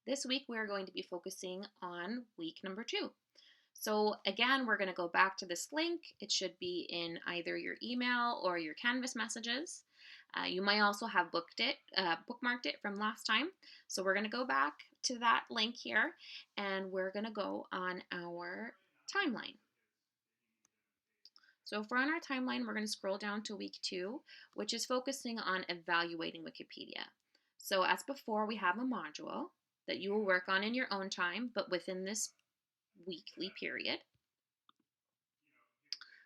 This week we're going to be focusing on week number 2. So again, we're going to go back to this link. It should be in either your email or your Canvas messages. You might also have bookmarked it from last time. So we're going to go back to that link here and we're going to go on our timeline. So if we're on our timeline, we're going to scroll down to week 2, which is focusing on evaluating Wikipedia. So as before, we have a module that you will work on in your own time, but within this weekly period.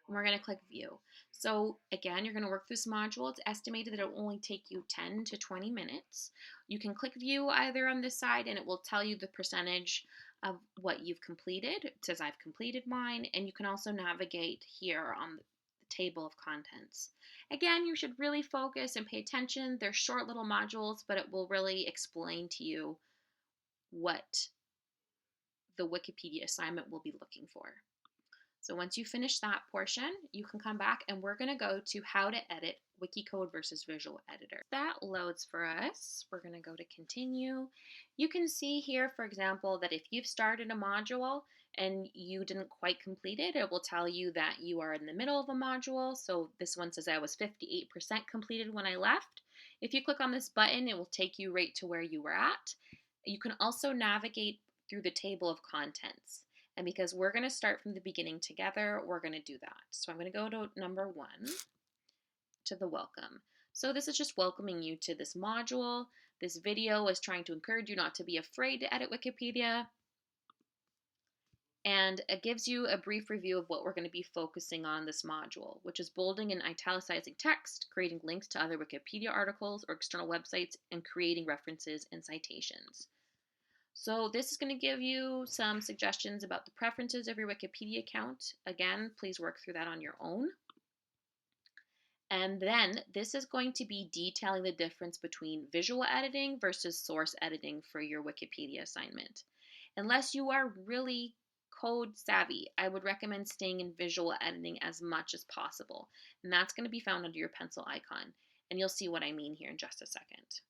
And we're going to click view. So again, you're going to work through this module. It's estimated that it will only take you 10 to 20 minutes. You can click view either on this side and it will tell you the percentage of what you've completed. It says I've completed mine, and you can also navigate here on the table of contents. Again, you should really focus and pay attention. They're short little modules, but it will really explain to you what the Wikipedia assignment will be looking for. So once you finish that portion, you can come back and we're going to go to how to edit Wikicode versus Visual Editor. That loads for us. We're going to go to continue. You can see here, for example, that if you've started a module and you didn't quite complete it, it will tell you that you are in the middle of a module. So this one says I was 58% completed when I left. If you click on this button, it will take you right to where you were at. You can also navigate through the table of contents. And because we're going to start from the beginning together, we're going to do that. So I'm going to go to number 1, to the welcome. So this is just welcoming you to this module. This video is trying to encourage you not to be afraid to edit Wikipedia. And it gives you a brief review of what we're going to be focusing on this module, which is bolding and italicizing text, creating links to other Wikipedia articles or external websites, and creating references and citations. So this is going to give you some suggestions about the preferences of your Wikipedia account. Again, please work through that on your own. And then this is going to be detailing the difference between visual editing versus source editing for your Wikipedia assignment. Unless you are really code savvy, I would recommend staying in visual editing as much as possible. And that's going to be found under your pencil icon. And you'll see what I mean here in just a second.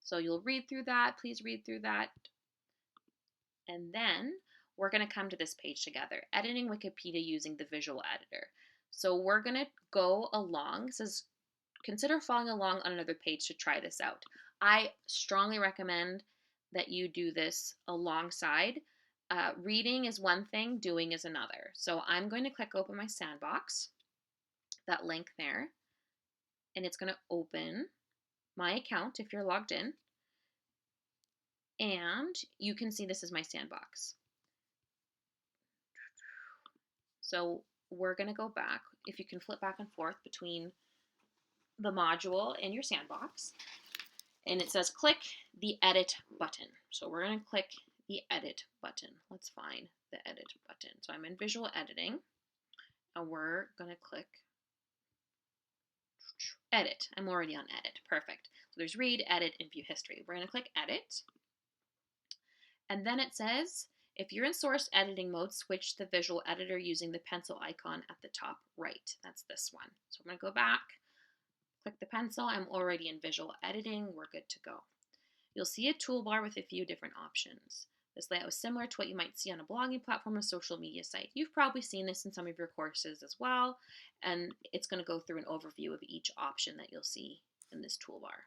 So you'll read through that. Please read through that. And then we're going to come to this page together, editing Wikipedia using the visual editor. So we're going to go along. It says, consider following along on another page to try this out. I strongly recommend that you do this alongside. Reading is one thing, doing is another. So I'm going to click open my sandbox, that link there, and it's going to open my account if you're logged in. And you can see this is my sandbox. So we're going to go back. If you can flip back and forth between the module and your sandbox. And it says click the edit button. So we're going to click the edit button. Let's find the edit button. So I'm in visual editing and we're going to click edit. I'm already on edit. Perfect. So there's read, edit, and view history. We're going to click edit. And then it says, if you're in source editing mode, switch to the visual editor using the pencil icon at the top right. That's this one. So I'm going to go back, click the pencil. I'm already in visual editing. We're good to go. You'll see a toolbar with a few different options. This layout is similar to what you might see on a blogging platform or social media site. You've probably seen this in some of your courses as well, and it's going to go through an overview of each option that you'll see in this toolbar.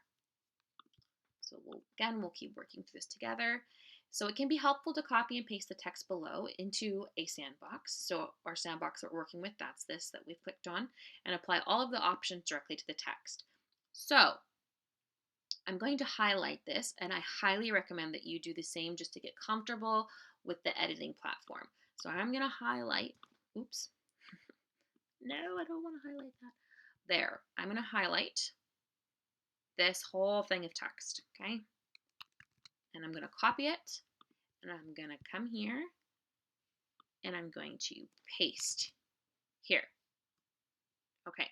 So we'll keep working through this together. So it can be helpful to copy and paste the text below into a sandbox. So our sandbox that we're working with, that's this that we've clicked on, and apply all of the options directly to the text. So I'm going to highlight this, and I highly recommend that you do the same just to get comfortable with the editing platform. So I'm going to highlight, oops, no, I don't want to highlight that. There, I'm going to highlight this whole thing of text, okay? And I'm going to copy it, and I'm going to come here, and I'm going to paste here. Okay.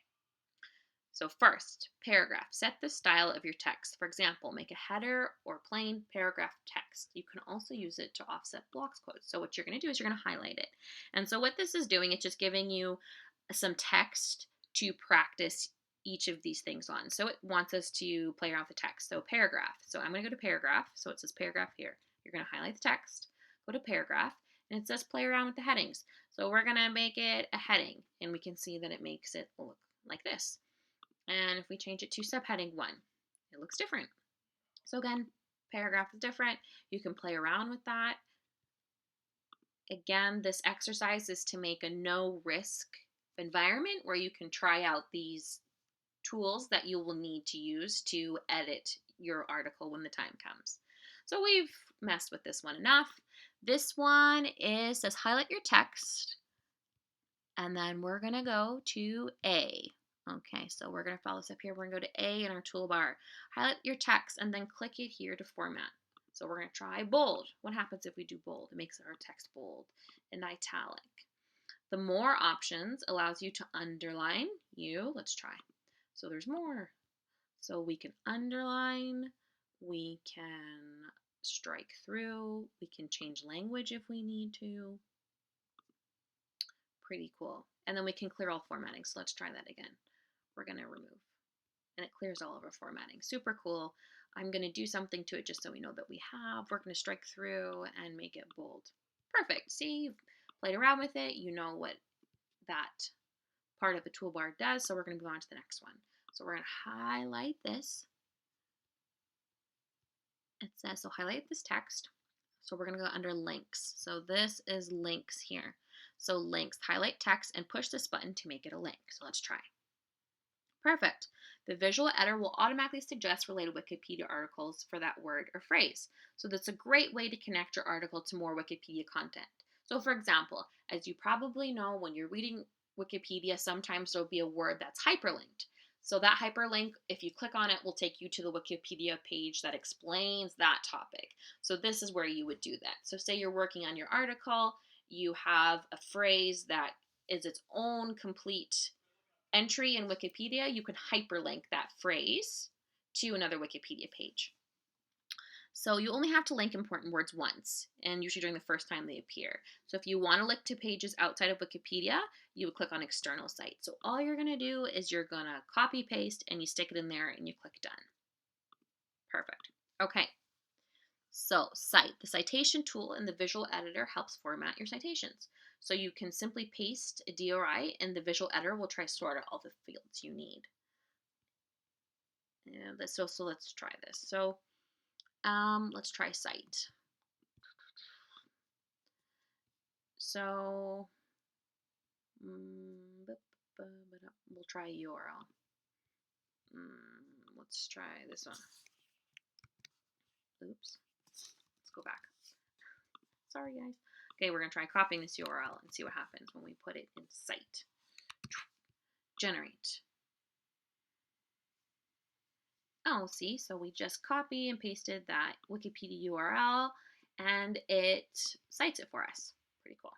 So first, paragraph. Set the style of your text. For example, make a header or plain paragraph text. You can also use it to offset blocks quotes. So what you're going to do is you're going to highlight it. And so what this is doing, it's just giving you some text to practice each of these things on. So it wants us to play around with the text. So paragraph. So I'm going to go to paragraph. So it says paragraph here. you're going to highlight the text, go to paragraph, and it says play around with the headings. So we're going to make it a heading, and we can see that it makes it look like this. And if we change it to subheading 1, it looks different. So again, paragraph is different. You can play around with that. Again, this exercise is to make a no-risk environment where you can try out these tools that you will need to use to edit your article when the time comes. So we've messed with this one enough. This one says highlight your text, and then we're going to go to A. Okay, so we're going to follow this up here. We're going to go to A in our toolbar. Highlight your text and then click it here to format. So we're going to try bold. What happens if we do bold? It makes our text bold and italic. The more options allows you to underline. Let's try. So there's more. So we can underline, we can strike through, we can change language if we need to. Pretty cool. And then we can clear all formatting. So let's try that again. We're going to remove. And it clears all of our formatting. Super cool. I'm going to do something to it just so we know that we have. We're going to strike through and make it bold. Perfect. See, you've played around with it. You know what that part of the toolbar does. So we're going to move on to the next one. So we're going to highlight this. It says, so highlight this text. So we're going to go under links. So this is links here. So links, highlight text and push this button to make it a link. So let's try. Perfect. The visual editor will automatically suggest related Wikipedia articles for that word or phrase. So that's a great way to connect your article to more Wikipedia content. So for example, as you probably know, when you're reading Wikipedia, sometimes there'll be a word that's hyperlinked. So that hyperlink, if you click on it, will take you to the Wikipedia page that explains that topic. So this is where you would do that. So say you're working on your article, you have a phrase that is its own complete entry in Wikipedia, you can hyperlink that phrase to another Wikipedia page. So you only have to link important words once, and usually during the first time they appear. So if you want to link to pages outside of Wikipedia, you would click on external site. So all you're going to do is you're going to copy paste and you stick it in there and you click done. Perfect. Okay. So cite. The citation tool in the visual editor helps format your citations. So you can simply paste a DOI and the visual editor will try to sort out all the fields you need. And so let's try this. So let's try cite. So we'll try URL. Let's try this one. Oops. Let's go back. Sorry, guys. Okay, we're going to try copying this URL and see what happens when we put it in cite. Generate. Oh, see, so we just copy and pasted that Wikipedia URL and it cites it for us. Pretty cool.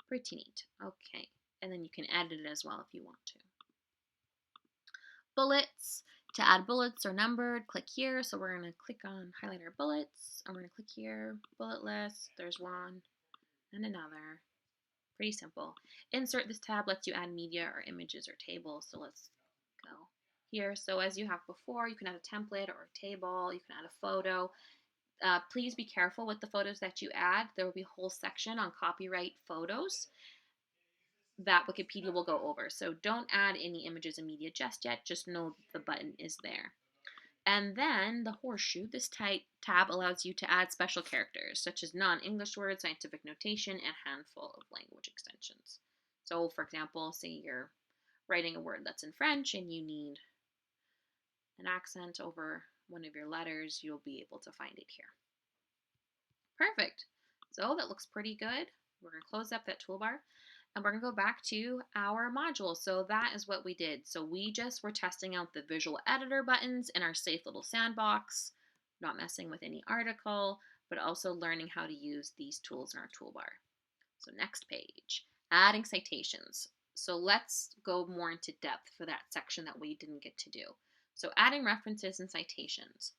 Pretty neat. Okay, and then you can edit it as well if you want to. Bullets. To add bullets or numbered, click here. So we're going to click on highlight our bullets. And we're going to click here, bullet list. There's one and another. Pretty simple. Insert. This tab lets you add media or images or tables. So let's go here. So as you have before, you can add a template or a table. You can add a photo. Please be careful with the photos that you add. There will be a whole section on copyright photos that Wikipedia will go over. So don't add any images and media just yet. Just know the button is there. And then the horseshoe, this tab allows you to add special characters such as non-English words, scientific notation, and a handful of language extensions. So for example, say you're writing a word that's in French and you need an accent over one of your letters, you'll be able to find it here. Perfect. So that looks pretty good. We're going to close up that toolbar. And we're going to go back to our module. So that is what we did. So we just were testing out the visual editor buttons in our safe little sandbox, not messing with any article, but also learning how to use these tools in our toolbar. So next page, adding citations. So let's go more into depth for that section that we didn't get to do. So adding references and citations.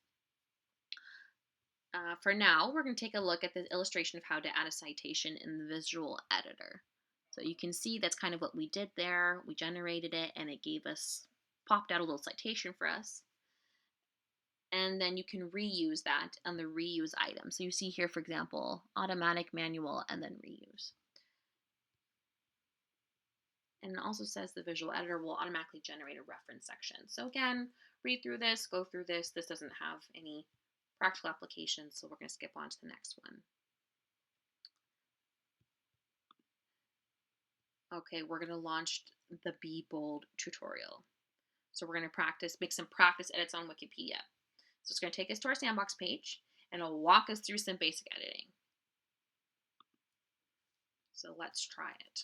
For now, we're going to take a look at the illustration of how to add a citation in the visual editor. So you can see that's kind of what we did there. We generated it and it popped out a little citation for us. and then you can reuse that on the reuse item. So you see here, for example, automatic, manual, and then reuse. And it also says the visual editor will automatically generate a reference section. So again, read through this, go through this. This doesn't have any practical applications, so we're going to skip on to the next one. Okay, we're going to launch the Be Bold tutorial. So we're going to practice, make some practice edits on Wikipedia. So it's going to take us to our sandbox page, and it'll walk us through some basic editing. So let's try it.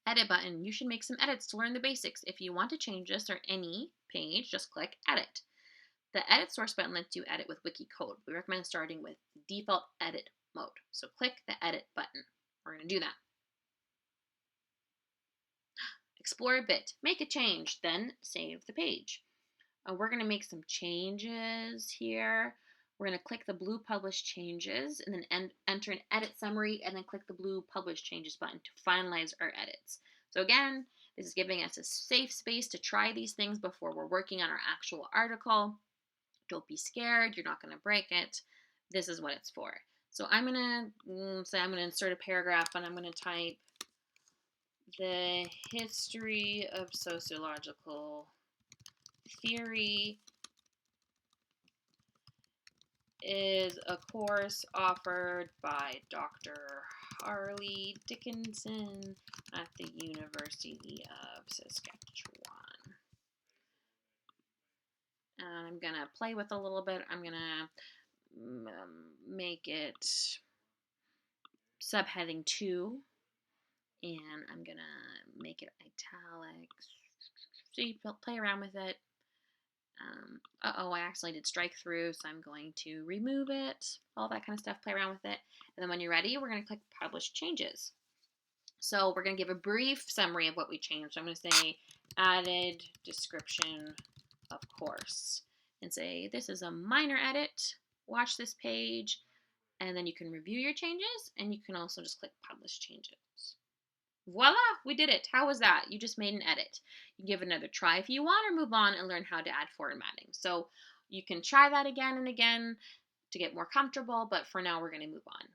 Edit button. You should make some edits to learn the basics. If you want to change this or any page, just click Edit. The Edit Source button lets you edit with wiki code. We recommend starting with default edit mode. So click the Edit button. We're going to do that. Explore a bit. Make a change, then save the page. We're going to make some changes here. We're going to click the blue Publish Changes and then enter an edit summary and then click the blue Publish Changes button to finalize our edits. So again, this is giving us a safe space to try these things before we're working on our actual article. Don't be scared. You're not going to break it. This is what it's for. So I'm going to say I'm going to insert a paragraph and I'm going to type the history of sociological theory is a course offered by Dr. Harley Dickinson at the University of Saskatchewan. And I'm going to play with a little bit. I'm going to make it subheading 2. And I'm going to make it italics. So you play around with it. I accidentally did strike through, so I'm going to remove it. All that kind of stuff, play around with it. And then when you're ready, we're going to click Publish Changes. So we're going to give a brief summary of what we changed. So I'm going to say added description of course and say this is a minor edit. Watch this page, and then you can review your changes, and you can also just click Publish Changes. Voila, we did it. How was that? You just made an edit. You can give it another try if you want, or move on and learn how to add formatting. So you can try that again and again to get more comfortable, but for now we're going to move on.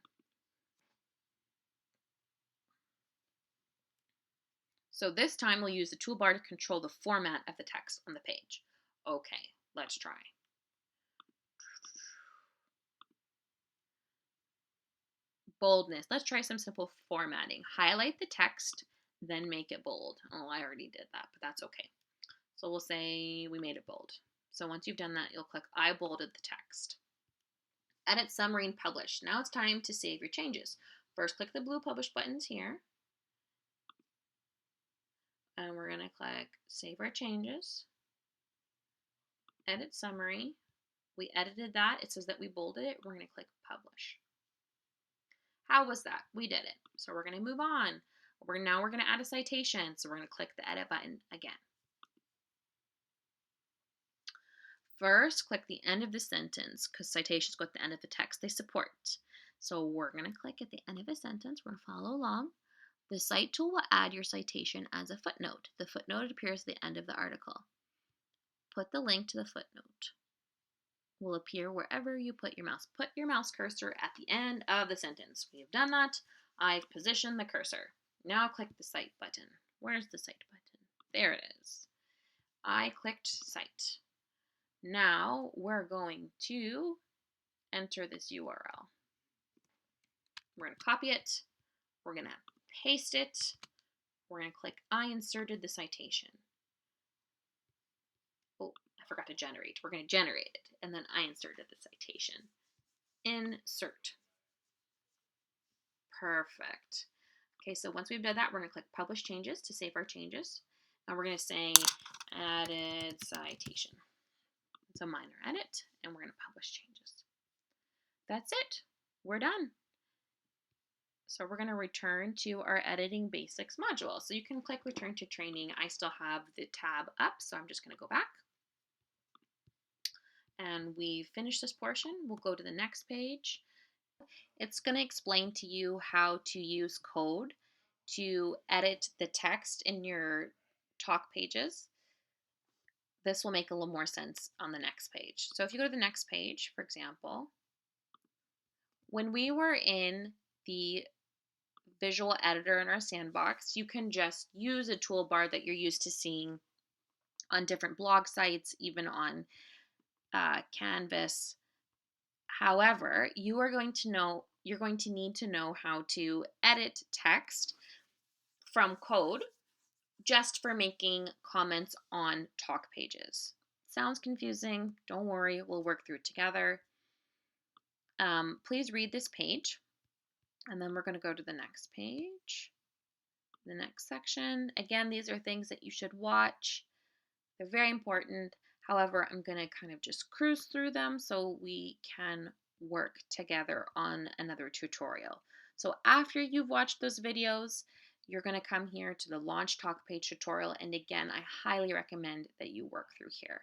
So this time we'll use the toolbar to control the format of the text on the page. Okay, let's try. Boldness. Let's try some simple formatting. Highlight the text, then make it bold. Oh, I already did that, but that's okay. So we'll say we made it bold. So once you've done that, you'll click I bolded the text. Edit, summary, and publish. Now it's time to save your changes. First, click the blue publish buttons here. And we're going to click Save Our Changes. Edit Summary. We edited that. It says that we bolded it. We're going to click Publish. How was that? We did it. So we're going to move on. Now we're going to add a citation. So we're going to click the Edit button again. First, click the end of the sentence because citations go at the end of the text they support. So we're going to click at the end of a sentence. We're going to follow along. The Cite tool will add your citation as a footnote. The footnote appears at the end of the article. Put the link to the footnote. Will appear wherever you put your mouse. Put your mouse cursor at the end of the sentence. We have done that. I've positioned the cursor. Now click the Cite button. Where's the Cite button? There it is. I clicked Cite. Now we're going to enter this URL. We're going to copy it. We're going to paste it. We're going to click I inserted the citation. Oh, I forgot to generate. We're going to generate it. And then I inserted the citation. Insert. Perfect. Okay, so once we've done that, we're going to click Publish Changes to save our changes. And we're going to say Added Citation. It's a minor edit, and we're going to publish changes. That's it. We're done. So we're going to return to our Editing Basics module. So you can click Return to Training. I still have the tab up, so I'm just going to go back. And we finished this portion. We'll go to the next page. It's going to explain to you how to use code to edit the text in your talk pages, this will make a little more sense on the next page. So if you go to the next page, for example, when we were in the visual editor in our sandbox, you can just use a toolbar that you're used to seeing on different blog sites, even on Canvas. However, you're going to need to know how to edit text from code just for making comments on talk pages. Sounds confusing? Don't worry, we'll work through it together. Please read this page, and then we're going to go to the next page, the next section. Again, these are things that you should watch. They're very important. However, I'm going to kind of just cruise through them so we can work together on another tutorial. So after you've watched those videos, you're going to come here to the Launch Talk Page tutorial. And again, I highly recommend that you work through here.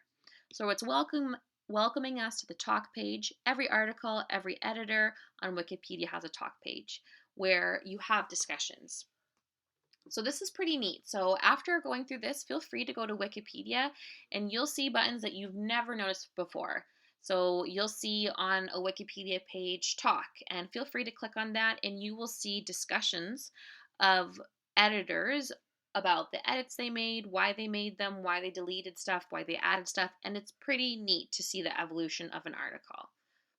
So it's welcoming us to the talk page. Every article, every editor on Wikipedia has a talk page where you have discussions. So this is pretty neat. So after going through this, feel free to go to Wikipedia and you'll see buttons that you've never noticed before. So you'll see on a Wikipedia page talk, and feel free to click on that and you will see discussions of editors about the edits they made, why they made them, why they deleted stuff, why they added stuff, and it's pretty neat to see the evolution of an article.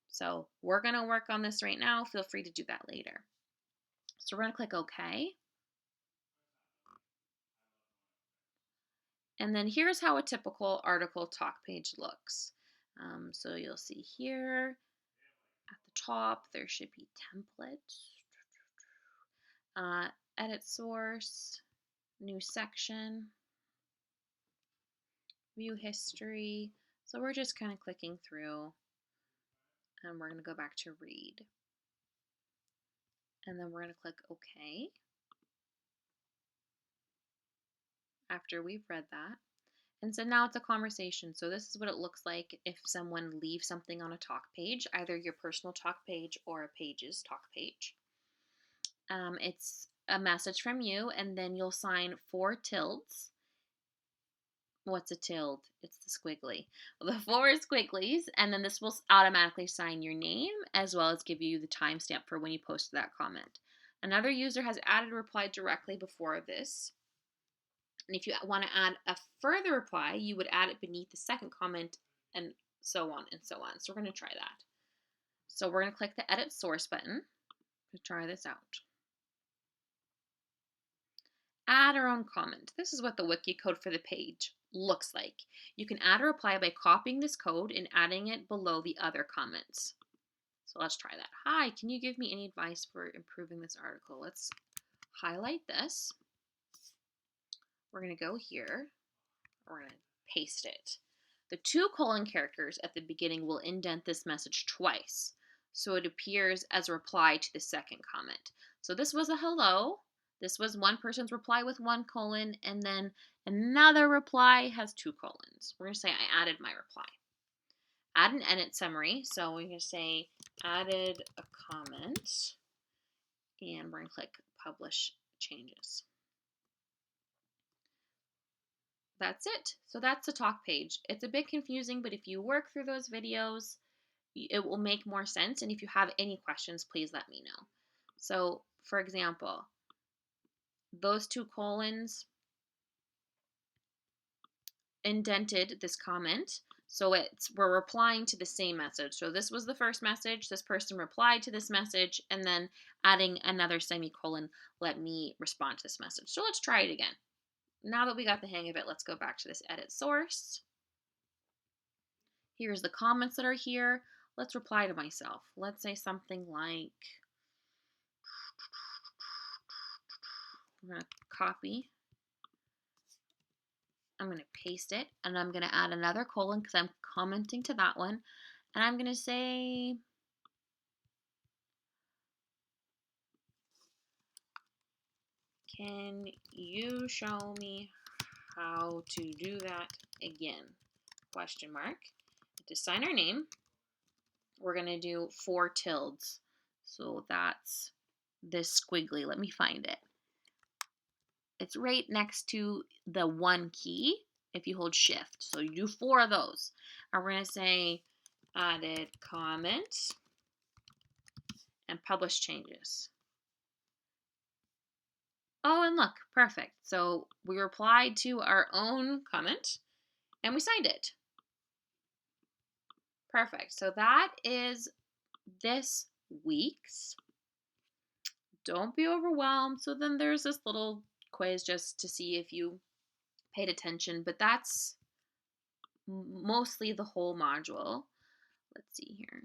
So we're going to work on this right now. Feel free to do that later. So we're going to click OK. And then here's how a typical article talk page looks. So you'll see here at the top, there should be templates, edit source, new section, view history. So we're just kind of clicking through and we're going to go back to read. And then we're going to click OK after we've read that. And so now it's a conversation. So this is what it looks like if someone leaves something on a talk page, either your personal talk page or a page's talk page. It's a message from you, and then you'll sign 4 tildes. What's a tilde? It's the squiggly. Well, the 4 squigglies, and then this will automatically sign your name as well as give you the timestamp for when you posted that comment. Another user has added a reply directly before this. And if you want to add a further reply, you would add it beneath the second comment and so on and so on. So we're going to try that. So we're going to click the Edit Source button to try this out. Add our own comment. This is what the wiki code for the page looks like. You can add a reply by copying this code and adding it below the other comments. So let's try that. Hi, can you give me any advice for improving this article? Let's highlight this. We're going to go here. We're going to paste it. The 2 colon characters at the beginning will indent this message twice, so it appears as a reply to the second comment. So this was a hello. This was one person's reply with 1 colon, and then another reply has 2 colons. We're going to say I added my reply. Add an edit summary. So we're going to say added a comment, and we're going to click publish changes. That's it. So that's the talk page. It's a bit confusing, but if you work through those videos, it will make more sense. And if you have any questions, please let me know. So for example, those 2 colons indented this comment. So we're replying to the same message. So this was the first message. This person replied to this message, and then adding another semicolon let me respond to this message. So let's try it again. Now that we got the hang of it, let's go back to this edit source. Here's the comments that are here. Let's reply to myself. Let's say something like, I'm going to copy. I'm going to paste it, and I'm going to add another colon because I'm commenting to that one. And I'm going to say, can you show me how to do that again? Question mark. To sign our name, we're going to do 4 tildes. So that's this squiggly. Let me find it. It's right next to the 1 key if you hold shift. So you do 4 of those. And we're going to say added comment and publish changes. Oh, and look, perfect. So we replied to our own comment and we signed it. Perfect. So that is this week's. Don't be overwhelmed. So then there's this little quiz just to see if you paid attention, but that's mostly the whole module. Let's see here.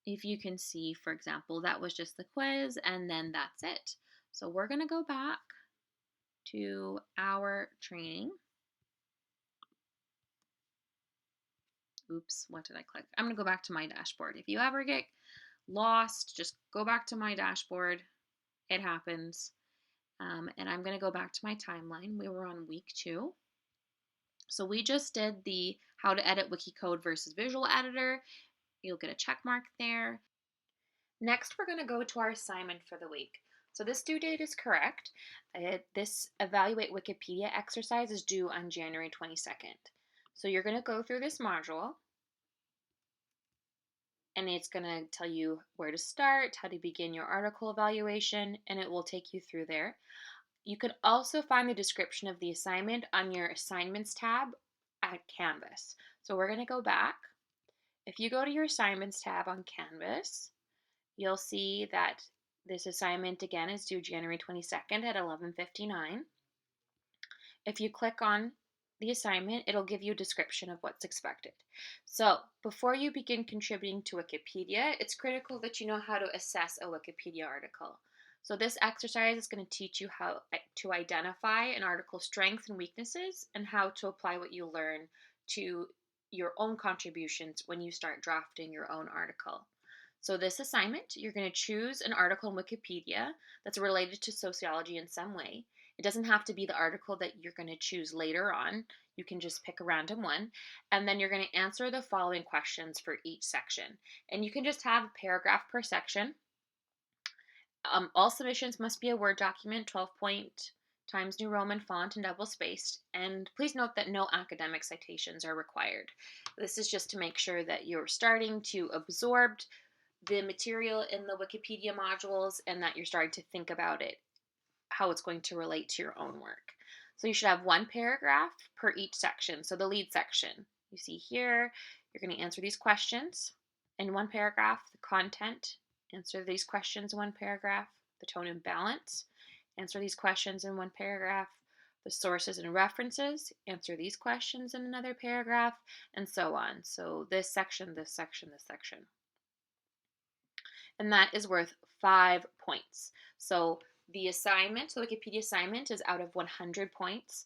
If you can see, for example, that was just the quiz and then that's it. So we're going to go back to our training. Oops, what did I click? I'm going to go back to my dashboard. If you ever get lost, just go back to my dashboard. It happens. And I'm going to go back to my timeline. We were on week 2. So we just did the how to edit wiki code versus visual editor. You'll get a check mark there. Next, we're going to go to our assignment for the week. So this due date is correct. This Evaluate Wikipedia exercise is due on January 22nd. So you're going to go through this module, and it's going to tell you where to start, how to begin your article evaluation, and it will take you through there. You can also find the description of the assignment on your Assignments tab at Canvas. So we're going to go back. If you go to your Assignments tab on Canvas, you'll see that this assignment again is due January 22nd at 11:59. If you click on the assignment, it'll give you a description of what's expected. So before you begin contributing to Wikipedia, it's critical that you know how to assess a Wikipedia article. So this exercise is going to teach you how to identify an article's strengths and weaknesses and how to apply what you learn to your own contributions when you start drafting your own article. So this assignment, you're going to choose an article in Wikipedia that's related to sociology in some way. It doesn't have to be the article that you're going to choose later on. You can just pick a random one. And then you're going to answer the following questions for each section. And you can just have a paragraph per section. All submissions must be a Word document, 12 point Times New Roman font and double spaced. And please note that no academic citations are required. This is just to make sure that you're starting to absorb the material in the Wikipedia modules and that you're starting to think about it, how it's going to relate to your own work. So you should have 1 paragraph per each section. So the lead section, you see here, you're going to answer these questions in 1 paragraph. The content, answer these questions in 1 paragraph. The tone and balance, answer these questions in 1 paragraph. The sources and references, answer these questions in another paragraph, and so on. So this section, this section, this section. And that is worth 5 points. So the assignment, the Wikipedia assignment, is out of 100 points.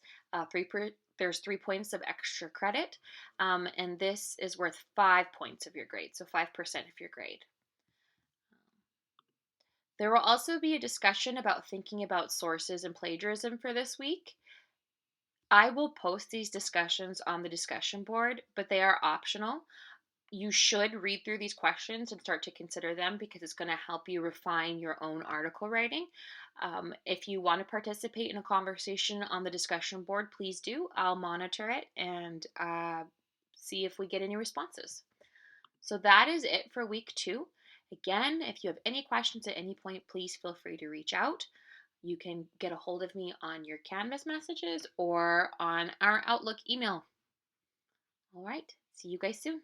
There's 3 points of extra credit, and this is worth 5 points of your grade, so 5% of your grade. There will also be a discussion about thinking about sources and plagiarism for this week. I will post these discussions on the discussion board, but they are optional. You should read through these questions and start to consider them because it's going to help you refine your own article writing. If you want to participate in a conversation on the discussion board, please do. I'll monitor it and see if we get any responses. So that is it for week 2. Again, if you have any questions at any point, please feel free to reach out. You can get a hold of me on your Canvas messages or on our Outlook email. All right, see you guys soon.